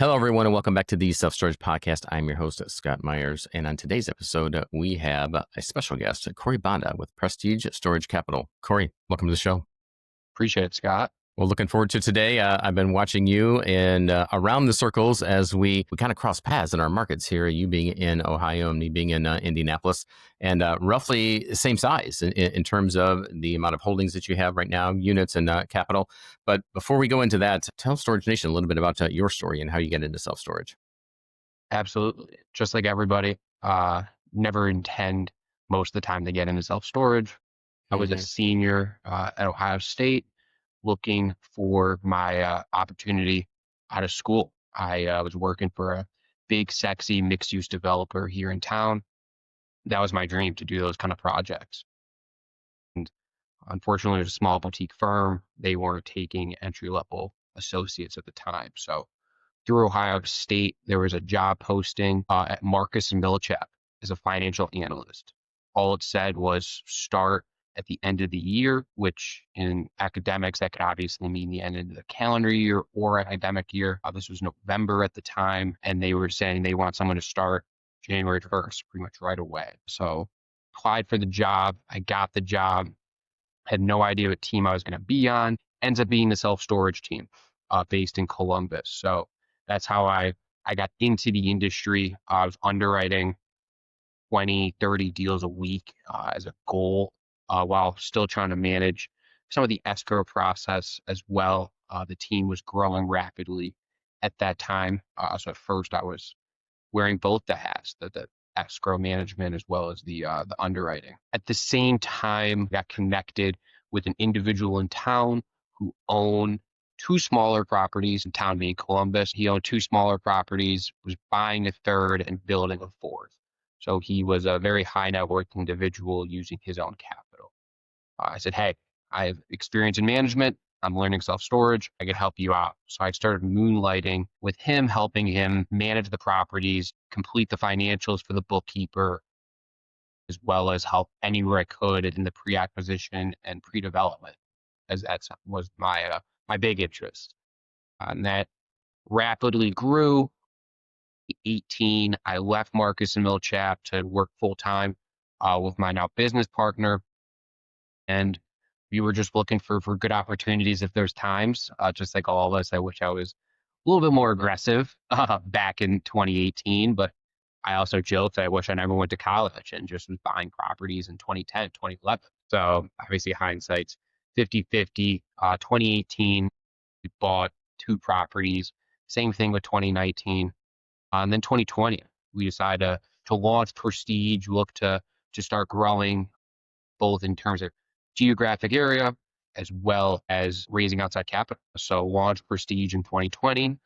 Hello, everyone, and welcome back to the Self Storage Podcast. I'm your host, Scott Meyers. And on today's episode, we have a special guest, Cory Bonda with Prestige Storage Capital. Cory, welcome to the show. Appreciate it, Scott. Well, looking forward to today. I've been watching you and around the circles as we kind of cross paths in our markets here, you being in Ohio and me being in Indianapolis, and roughly same size in terms of the amount of holdings that you have right now, units and capital. But before we go into that, tell Storage Nation a little bit about your story and how you get into self-storage. Absolutely. Just like everybody, never intend most of the time to get into self-storage. I was a senior at Ohio State looking for my opportunity out of school. I was working for a big, sexy mixed-use developer here in town. That was my dream, to do those kind of projects. And unfortunately, it was a small boutique firm. They weren't taking entry-level associates at the time. So through Ohio State, there was a job posting at Marcus & Millichap as a financial analyst. All it said was start at the end of the year, which in academics, that could obviously mean the end of the calendar year or academic year. This was November at the time, and they were saying they want someone to start January 1st, pretty much right away. So applied for the job. I got the job, had no idea what team I was going to be on. Ends up being the self-storage team based in Columbus. So that's how I got into the industry. I was underwriting 20, 30 deals a week as a goal while still trying to manage some of the escrow process as well. The team was growing rapidly at that time. So at first I was wearing both the hats, the escrow management as well as the underwriting. At the same time, got connected with an individual in town who owned two smaller properties in town, being Columbus. He owned two smaller properties, was buying a third and building a fourth. So he was a very high net worth individual using his own capital. I said, hey, I have experience in management. I'm learning self-storage. I could help you out. So I started moonlighting with him, helping him manage the properties, complete the financials for the bookkeeper, as well as help anywhere I could in the pre-acquisition and pre-development, as that was my big interest. And that rapidly grew. 18, I left Marcus & Millichap to work full-time with my now business partner. And we were just looking for good opportunities if there's times. Just like all of us, I wish I was a little bit more aggressive back in 2018. But I also joked that I wish I never went to college and just was buying properties in 2010, 2011. So obviously hindsight's 50-50. 2018, we bought two properties. Same thing with 2019. And then 2020, we decided to launch Prestige, look to start growing both in terms of geographic area as well as raising outside capital. So launched Prestige in 2020.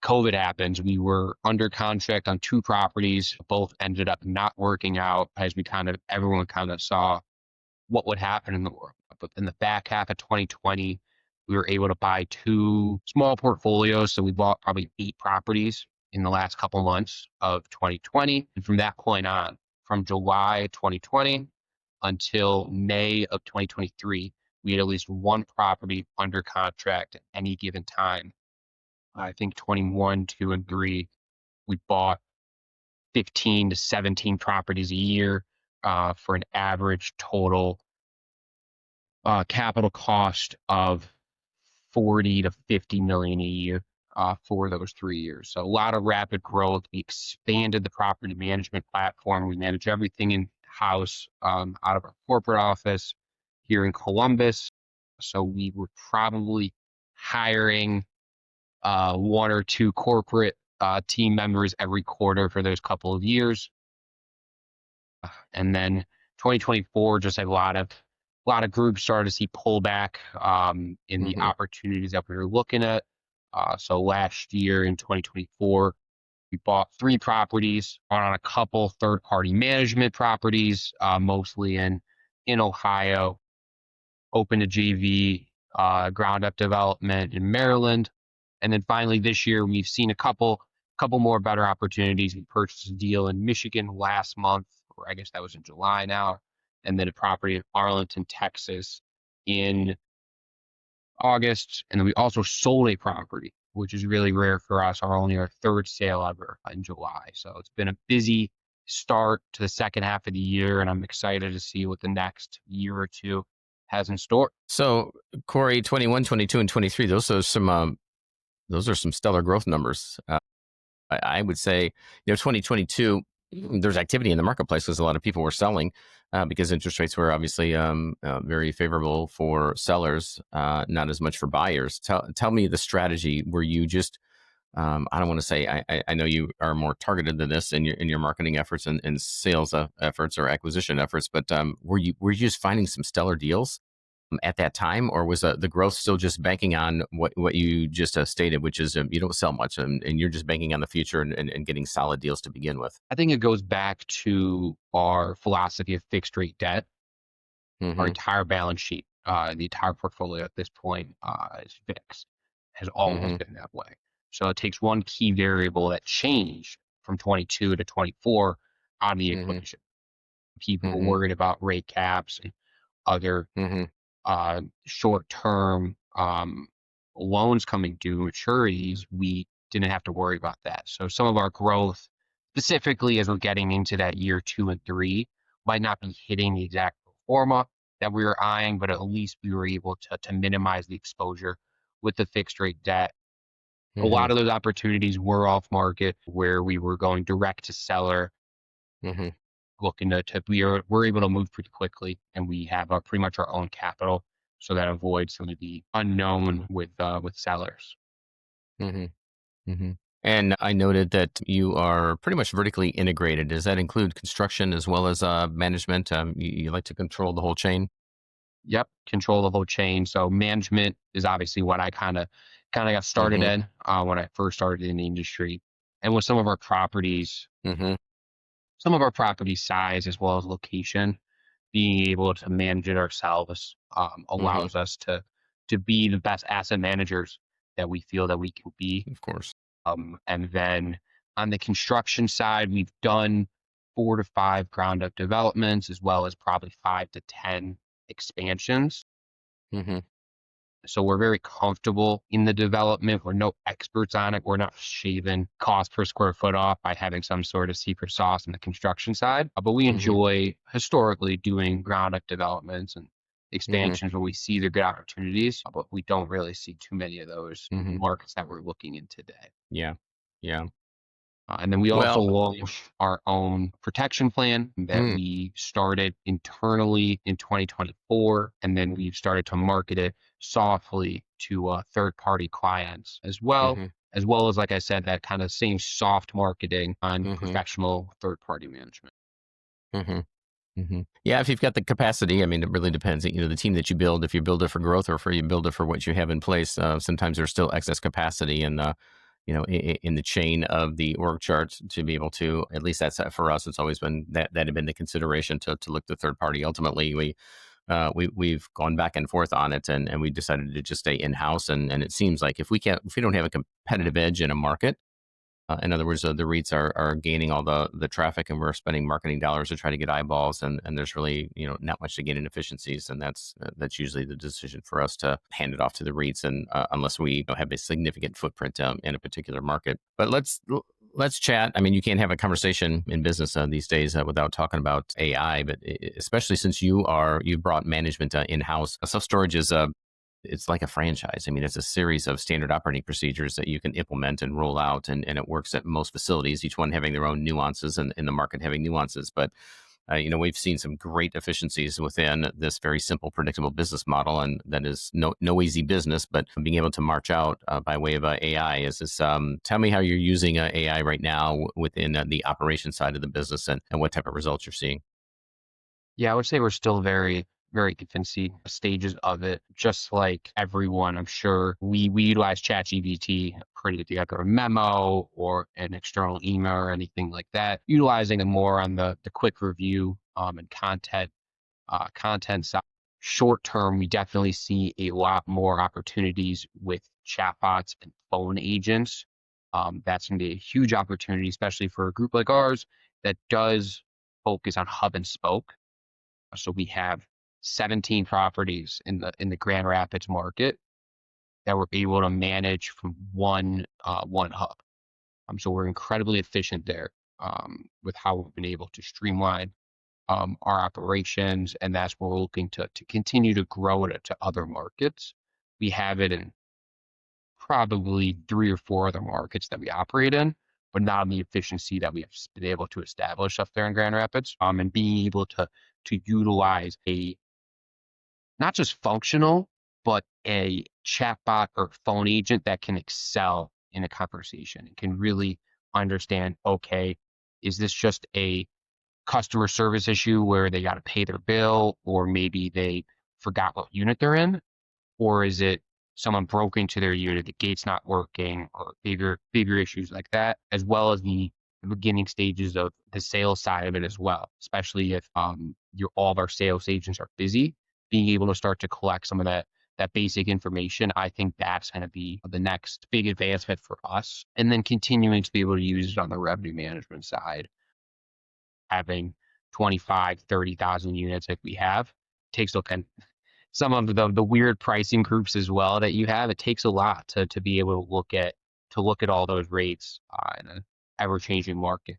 COVID happens. We were under contract on two properties. Both ended up not working out as everyone kind of saw what would happen in the world. But in the back half of 2020, we were able to buy two small portfolios. So we bought probably 8 properties in the last couple months of 2020. And from that point on, from July 2020 until May of 2023, we had at least one property under contract at any given time. I think 21, 2, and 3, we bought 15 to 17 properties a year for an average total capital cost of 40 to 50 million a year for those 3 years. So a lot of rapid growth. We expanded the property management platform. We manage everything in-house out of our corporate office here in Columbus. So we were probably hiring 1 or 2 corporate team members every quarter for those couple of years. And then 2024, just like a lot of groups started to see pullback in the opportunities that we were looking at. So last year in 2024, we bought 3 properties on a couple third-party management properties, mostly in Ohio, opened a JV, ground-up development in Maryland. And then finally this year, we've seen a couple more better opportunities. We purchased a deal in Michigan last month, or I guess that was in July now, and then a property in Arlington, Texas in August. And then we also sold a property which is really rare for us. Only our third sale ever in July. So it's been a busy start to the second half of the year, and I'm excited to see what the next year or two has in store. So, Corey, 21, 22, and 23, those are some stellar growth numbers. I would say, 2022, there's activity in the marketplace because a lot of people were selling because interest rates were obviously very favorable for sellers, not as much for buyers. Tell me the strategy. Were you just I don't want to say I know you are more targeted than this in your marketing efforts and sales efforts or acquisition efforts, but were you just finding some stellar deals at that time, or was the growth still just banking on what you just stated, which is you don't sell much and you're just banking on the future and getting solid deals to begin with? I think it goes back to our philosophy of fixed rate debt. Our Mm-hmm. entire balance sheet, the entire portfolio at this point is fixed, has always Mm-hmm. been that way. So it takes one key variable that changed from 22 to 24 out of the Mm-hmm. equation. People were Mm-hmm. worried about rate caps and other Mm-hmm. short-term loans coming due maturities. We didn't have to worry about that. So some of our growth, specifically as we're getting into that year 2 and 3, might not be hitting the exact pro forma that we were eyeing, but at least we were able to minimize the exposure with the fixed rate debt. A Mm-hmm. lot of those opportunities were off market where we were going direct to seller, Mm-hmm. looking to we're able to move pretty quickly, and we have pretty much our own capital, so that avoids some of the unknown with sellers. Mm-hmm. Mm-hmm. And I noted that you are pretty much vertically integrated. Does that include construction as well as management? You like to control the whole chain. Yep, control the whole chain. So management is obviously what I kind of got started Mm-hmm. in when I first started in the industry, and with Mm-hmm. some of our property size as well as location, being able to manage it ourselves Mm-hmm. allows us to be the best asset managers that we feel that we can be. Of course. And then on the construction side, we've done 4 to 5 ground up developments, as well as probably 5 to 10 expansions. Mm-hmm. So we're very comfortable in the development. We're no experts on it. We're not shaving cost per square foot off by having some sort of secret sauce on the construction side. But we Mm-hmm. enjoy historically doing ground up developments and Mm-hmm. expansions where we see the good opportunities, but we don't really see too many of those in the Mm-hmm. markets that we're looking in today. Yeah. Yeah. And then we also Well, launched our own protection plan that mm, we started internally in 2024. And then we've started to market it softly to third party clients mm-hmm. as well as, like I said, that kind of same soft marketing on Mm-hmm. professional third party management. Mm-hmm. Mm-hmm. Yeah, if you've got the capacity, I mean, it really depends. The team that you build, if you build it for growth or for you build it for what you have in place, sometimes there's still excess capacity in in the chain of the org chart to be able to. At least that's for us. It's always been that had been the consideration to look to third party. Ultimately, we've gone back and forth on it, and we decided to just stay in house. And it seems like if we don't have a competitive edge in a market. In other words, the REITs are gaining all the traffic, and we're spending marketing dollars to try to get eyeballs, and there's really not much to gain in efficiencies, and that's usually the decision for us to hand it off to the REITs, and unless we have a significant footprint in a particular market. But let's chat. I mean, you can't have a conversation in business these days without talking about AI, but especially since you've brought management in house. Self storage is it's like a franchise. I mean, it's a series of standard operating procedures that you can implement and roll out, and it works at most facilities, each one having their own nuances and in the market having nuances. But, we've seen some great efficiencies within this very simple, predictable business model. And that is no easy business, but being able to march out by way of AI is this. Tell me how you're using AI right now within the operation side of the business and what type of results you're seeing. Yeah, I would say we're still very, very infancy stages of it. Just like everyone, I'm sure we utilize ChatGPT to put together a memo or an external email or anything like that, utilizing it more on the quick review and content side. Short term, we definitely see a lot more opportunities with chatbots and phone agents. That's going to be a huge opportunity, especially for a group like ours that does focus on hub and spoke. So we have 17 properties in the Grand Rapids market. that we're able to manage from one hub. So we're incredibly efficient there with how we've been able to streamline our operations, and that's where we're looking to continue to grow it to other markets. We have it in probably 3 or 4 other markets that we operate in, but not in the efficiency that we've been able to establish up there in Grand Rapids. And being able to utilize a not just functional, but a chatbot or phone agent that can excel in a conversation and can really understand, okay, is this just a customer service issue where they got to pay their bill, or maybe they forgot what unit they're in? Or is it someone broke into their unit, the gate's not working, or bigger issues like that, as well as the beginning stages of the sales side of it as well, especially if your all of our sales agents are busy, being able to start to collect some of that basic information. I think that's going to be the next big advancement for us. And then continuing to be able to use it on the revenue management side, having 25, 30,000 units like we have takes a some of the weird pricing groups as well that you have. It takes a lot to be able to look at all those rates in an ever changing market.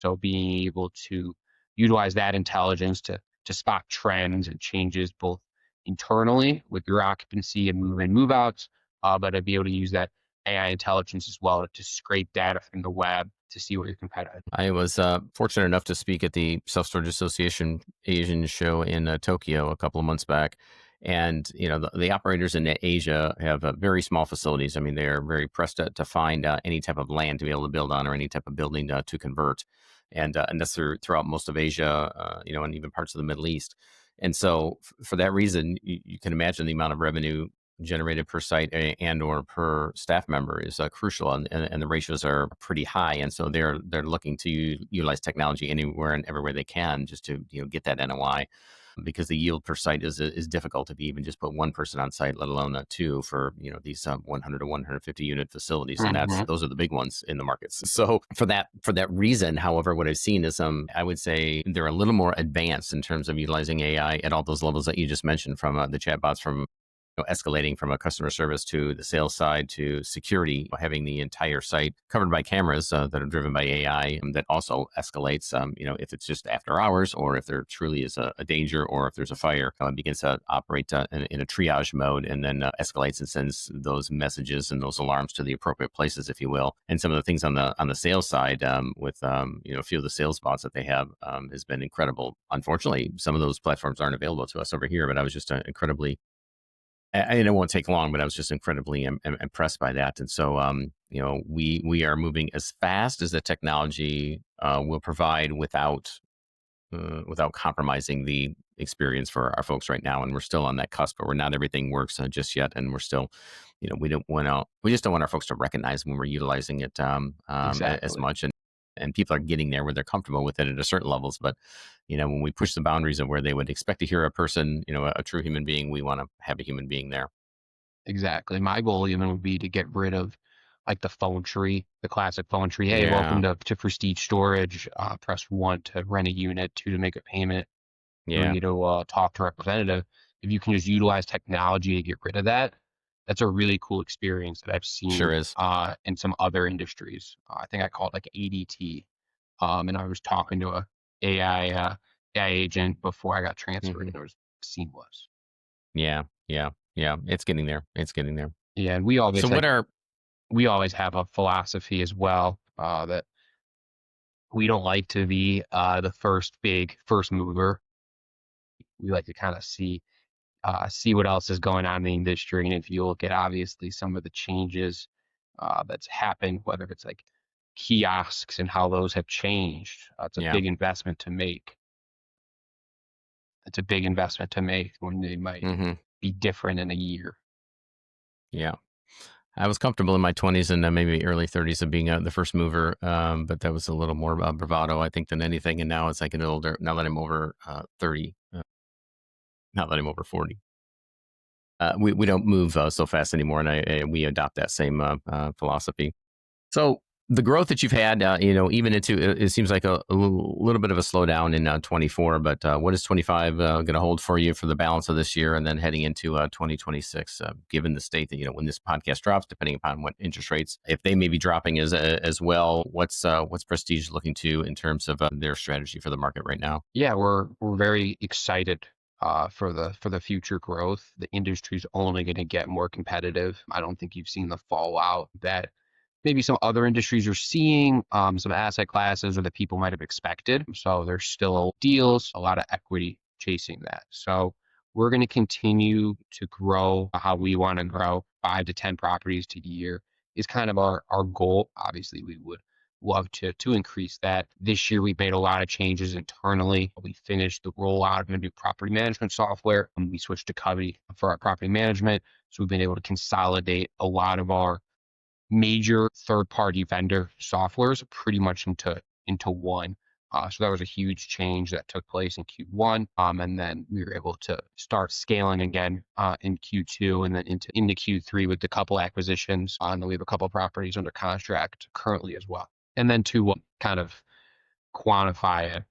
So being able to utilize that intelligence to spot trends and changes both internally with your occupancy and move in move outs, but to be able to use that AI intelligence as well to scrape data from the web to see what your competitive. I was fortunate enough to speak at the Self Storage Association Asian show in Tokyo a couple of months back. And the operators in Asia have very small facilities. I mean, they are very pressed to find any type of land to be able to build on, or any type of building to convert, and that's throughout most of Asia, and even parts of the Middle East. And so, for that reason, you can imagine the amount of revenue generated per site and or per staff member is crucial, and the ratios are pretty high, and so they're looking to utilize technology anywhere and everywhere they can, just to get that NOI, because the yield per site is difficult if you even just put one person on site, let alone two for these 100 to 150 unit facilities, and Mhm. those are the big ones in the markets. So for that reason, however, what I've seen is I would say they're a little more advanced in terms of utilizing AI at all those levels that you just mentioned, from the chatbots, from escalating from a customer service to the sales side to security, having the entire site covered by cameras that are driven by AI, that also escalates. If it's just after hours, or if there truly is a danger, or if there's a fire, it begins to operate in a triage mode, and then escalates and sends those messages and those alarms to the appropriate places, if you will. And some of the things on the sales side, with a few of the sales bots that they have, has been incredible. Unfortunately, some of those platforms aren't available to us over here, but I was just incredibly, and it won't take long, but I was just incredibly impressed by that. And so, we are moving as fast as the technology will provide, without compromising the experience for our folks right now. And we're still on that cusp, where not everything works just yet, and we're still, we just don't want our folks to recognize when we're utilizing it as Exactly. much. And people are getting there where they're comfortable with it at a certain levels. But when we push the boundaries of where they would expect to hear a person, a true human being, we want to have a human being there. Exactly. My goal even would be to get rid of like the phone tree, the classic phone tree. Hey, welcome Yeah, to Prestige Storage. Press one to rent a unit, two to make a payment, yeah, three to talk to a representative. If you can just utilize technology to get rid of that, that's a really cool experience that I've sure seen is. in some other industries. I think I called like ADT, and I was talking to a AI agent before I got transferred, Hmm. and it was seamless. Yeah, yeah, yeah. It's getting there. It's getting there. Yeah, and So, what are we always have a philosophy as well that we don't like to be the first mover. We like to kind of see what else is going on in the industry. And if you look at obviously some of the changes that's happened, whether it's like kiosks and how those have changed, it's a yeah, big investment to make. It's a big investment to make when they might hmm be different in a year. yeah. I was comfortable in my 20s and maybe early 30s of being the first mover, but that was a little more bravado, I think, than anything. And now, as I get older, now that I'm over 30, now that I'm over 40, we don't move so fast anymore, and we adopt that same philosophy. So, the growth that you've had, even into it seems like a little bit of a slowdown in 24, but what is 25 going to hold for you for the balance of this year and then heading into 2026, given the state that, when this podcast drops, depending upon what interest rates, if they may be dropping as well, what's Prestige looking to in terms of their strategy for the market right now? Yeah, we're very excited for the future growth. The industry's only going to get more competitive. I don't think you've seen the fallout that maybe some other industries are seeing, some asset classes or that people might have expected. So there's still deals, a lot of equity chasing that. So we're going to continue to grow how we want to grow, 5 to 10 properties to year is kind of our goal. Obviously, we would love to increase that. This year, we've made a lot of changes internally. We finished the rollout of a new property management software, and we switched to Covey for our property management. So we've been able to consolidate a lot of our major third-party vendor softwares pretty much into one. So that was a huge change that took place in Q1, and then we were able to start scaling again in Q2, and then into Q3 with a couple acquisitions, and then we have a couple properties under contract currently as well. And then to kind of quantify it,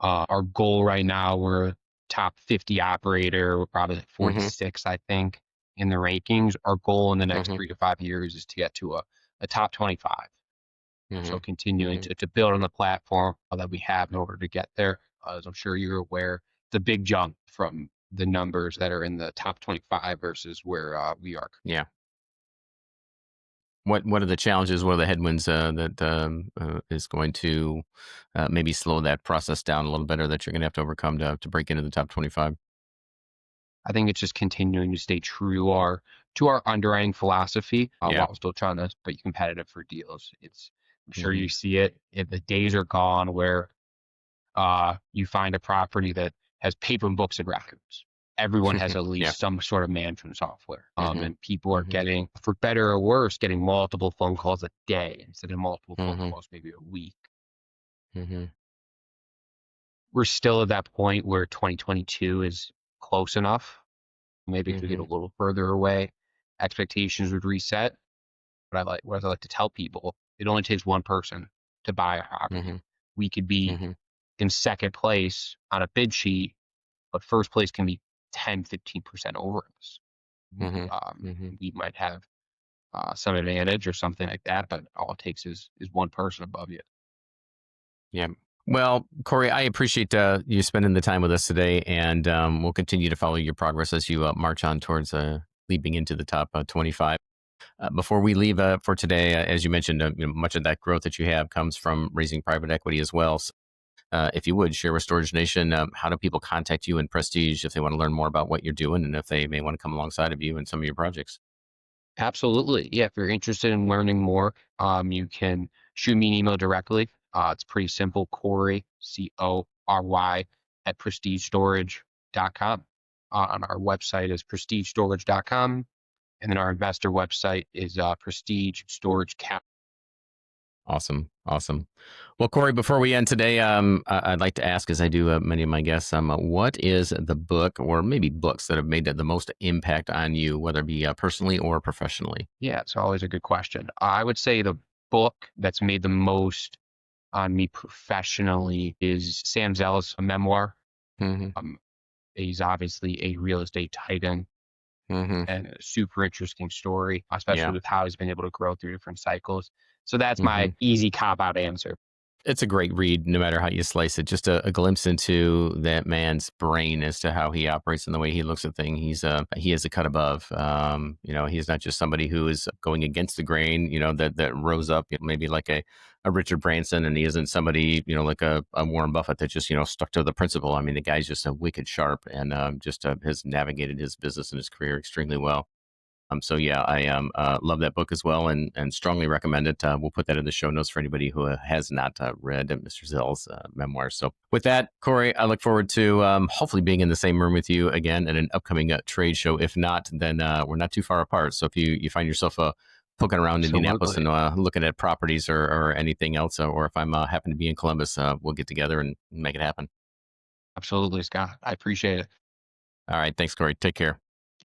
our goal right now, we're a top 50 operator. We're probably like Mm-hmm. 46, I think, in the rankings. Our goal in the next Mm-hmm. 3 to 5 years is to get to a top 25. Mm-hmm. So continuing Mm-hmm. to build on the platform that we have in order to get there. As I'm sure you're aware, it's a big jump from the numbers that are in the top 25 versus where we are. Yeah. What are the challenges? What are the headwinds that is going to maybe slow that process down a little bit, or that you're going to have to overcome to break into the top 25? I think it's just continuing to stay true to our underwriting philosophy Yeah. while still trying to be competitive for deals. I'm sure Mm-hmm. you see it. The days are gone where you find a property that has paper and books and records. Everyone has at Yeah. least some sort of management software. Mm-hmm. And people are Mm-hmm. getting, for better or worse, getting multiple phone calls a day instead of multiple phone Mm-hmm. calls maybe a week. Mm-hmm. We're still at that point where 2022 is close enough. Maybe if we get a Mm-hmm. little further away, expectations would reset. What I like to tell people, it only takes one person to buy a property. Mm-hmm. We could be Mm-hmm. in second place on a bid sheet, but first place can be 10, 15% over us. Mm-hmm. Mm-hmm. We might have some advantage or something like that, but all it takes is one person above you. Yeah. Well, Corey, I appreciate you spending the time with us today, and we'll continue to follow your progress as you march on towards leaping into the top 25. Before we leave for today, as you mentioned, much of that growth that you have comes from raising private equity as well. So, if you would share with Storage Nation, how do people contact you in Prestige if they want to learn more about what you're doing and if they may want to come alongside of you in some of your projects? Absolutely. Yeah, if you're interested in learning more, you can shoot me an email directly. It's pretty simple, Cory, Cory, at prestigestorage.com. On our website is prestigestorage.com. And then our investor website is Prestige Storage Cap. Awesome. Awesome. Well, Corey, before we end today, I'd like to ask, as I do many of my guests, what is the book or maybe books that have made the most impact on you, whether it be personally or professionally? Yeah, it's always a good question. I would say the book that's made the most on me professionally is Sam Zell's memoir. Hmm. Um, he's obviously a real estate titan Hmm. and a super interesting story, especially Yeah. with how he's been able to grow through different cycles. So that's Hmm. my easy cop out answer. It's a great read, no matter how you slice it. Just a glimpse into that man's brain as to how he operates and the way he looks at things. He is a cut above. He's not just somebody who is going against the grain. That rose up maybe like a Richard Branson, and he isn't somebody like a Warren Buffett that just stuck to the principle. I mean, the guy's just a wicked sharp and just has navigated his business and his career extremely well. So yeah, I love that book as well, and strongly recommend it. We'll put that in the show notes for anybody who has not read Mr. Zell's memoir. So with that, Corey, I look forward to hopefully being in the same room with you again at an upcoming trade show. If not, then we're not too far apart. So if you find yourself poking around Indianapolis and Absolutely. looking at properties or anything else, or if I'm happen to be in Columbus, we'll get together and make it happen. Absolutely, Scott. I appreciate it. All right, thanks, Corey. Take care.